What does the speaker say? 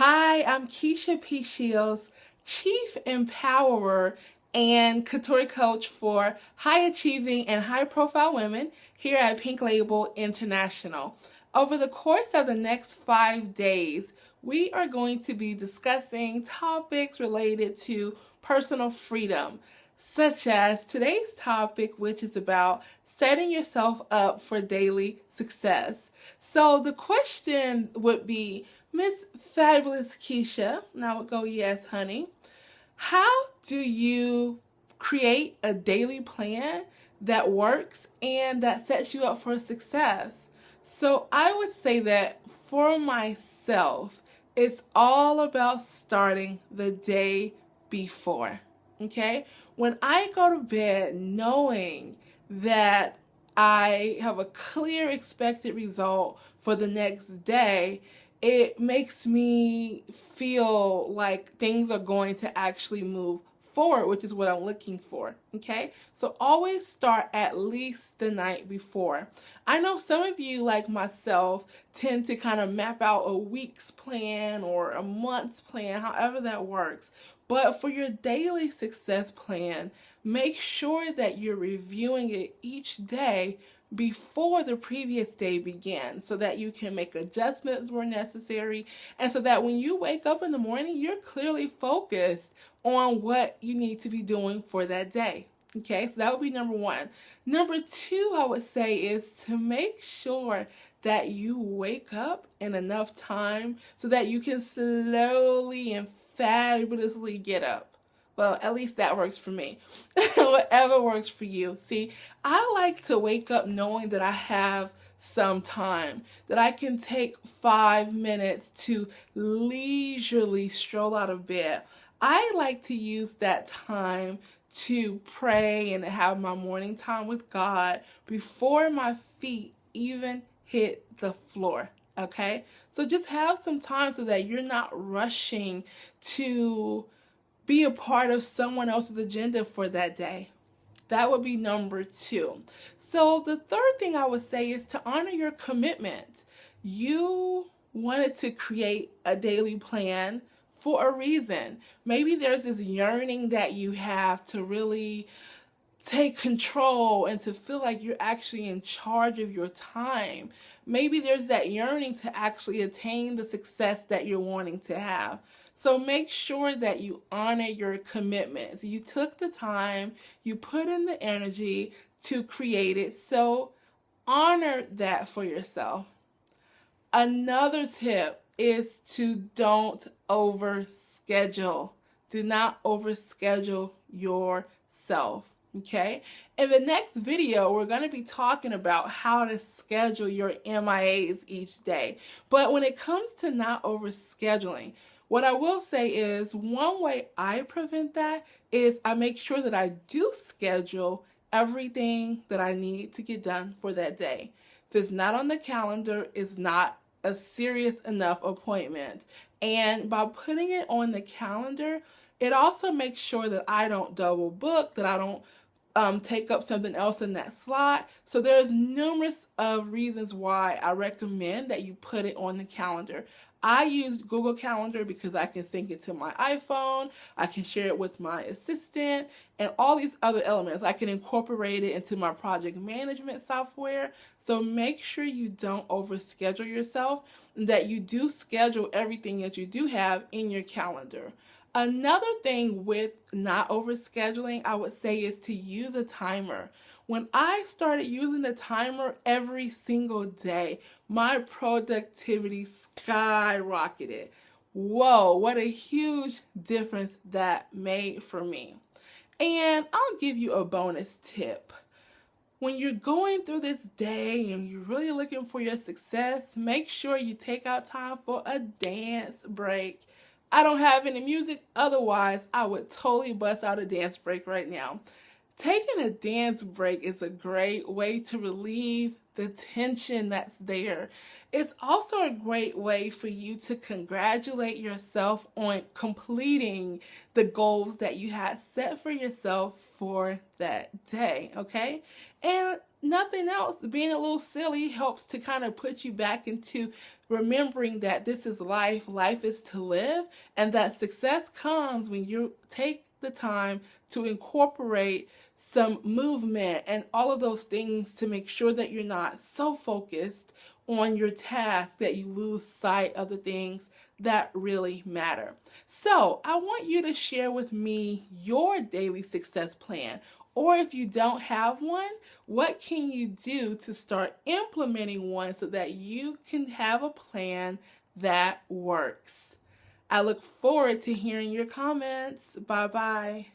Hi, I'm Keisha P. Shields, Chief Empowerer and Couture Coach for high achieving and high profile women here at Pink Label International. Over the course of the next 5 days, we are going to be discussing topics related to personal freedom, such as today's topic, which is about setting yourself up for daily success. So the question would be, Miss Fabulous Keisha, and I would go, yes, honey. How do you create a daily plan that works and that sets you up for success? So I would say that for myself, it's all about starting the day before. Okay? When I go to bed knowing that I have a clear expected result for the next day, it makes me feel like things are going to actually move forward, which is what I'm looking for. Okay, so always start at least the night before. I know some of you, like myself, tend to kind of map out a week's plan or a month's plan, however that works. But for your daily success plan, make sure that you're reviewing it each day before the previous day begins so that you can make adjustments where necessary, and so that when you wake up in the morning, you're clearly focused on what you need to be doing for that day. Okay, so that would be number one. Number two, I would say, is to make sure that you wake up in enough time so that you can slowly and fabulously get up. Well, at least that works for me. Whatever works for you. See, I like to wake up knowing that I have some time, that I can take 5 minutes to leisurely stroll out of bed. I like to use that time to pray and have my morning time with God before my feet even hit the floor. Okay? So just have some time so that you're not rushing to be a part of someone else's agenda for that day. That would be number two. So the third thing I would say is to honor your commitment. You wanted to create a daily plan for a reason. Maybe there's this yearning that you have to really take control and to feel like you're actually in charge of your time. Maybe there's that yearning to actually attain the success that you're wanting to have. So make sure that you honor your commitments. You took the time, you put in the energy to create it, so honor that for yourself. Another tip is to don't overschedule. Do not overschedule yourself. Okay, in the next video, we're going to be talking about how to schedule your MIAs each day. But when it comes to not overscheduling, what I will say is one way I prevent that is I make sure that I do schedule everything that I need to get done for that day. If it's not on the calendar, it's not a serious enough appointment. And by putting it on the calendar, it also makes sure that I don't double book, that I don't take up something else in that slot. So there's numerous of reasons why I recommend that you put it on the calendar. I use Google Calendar because I can sync it to my iPhone, I can share it with my assistant, and all these other elements. I can incorporate it into my project management software. So make sure you don't overschedule yourself and that you do schedule everything that you do have in your calendar. Another thing with not overscheduling, I would say, is to use a timer. When I started using the timer every single day, my productivity skyrocketed. Whoa, what a huge difference that made for me. And I'll give you a bonus tip. When you're going through this day and you're really looking for your success, make sure you take out time for a dance break. I don't have any music, otherwise I would totally bust out a dance break right now. Taking a dance break is a great way to relieve the tension that's there. It's also a great way for you to congratulate yourself on completing the goals that you had set for yourself for that day, okay? And nothing else, being a little silly helps to kind of put you back into remembering that this is life, life is to live, and that success comes when you take the time to incorporate some movement and all of those things to make sure that you're not so focused on your task that you lose sight of the things that really matter. So, I want you to share with me your daily success plan. Or if you don't have one, what can you do to start implementing one so that you can have a plan that works? I look forward to hearing your comments. Bye bye.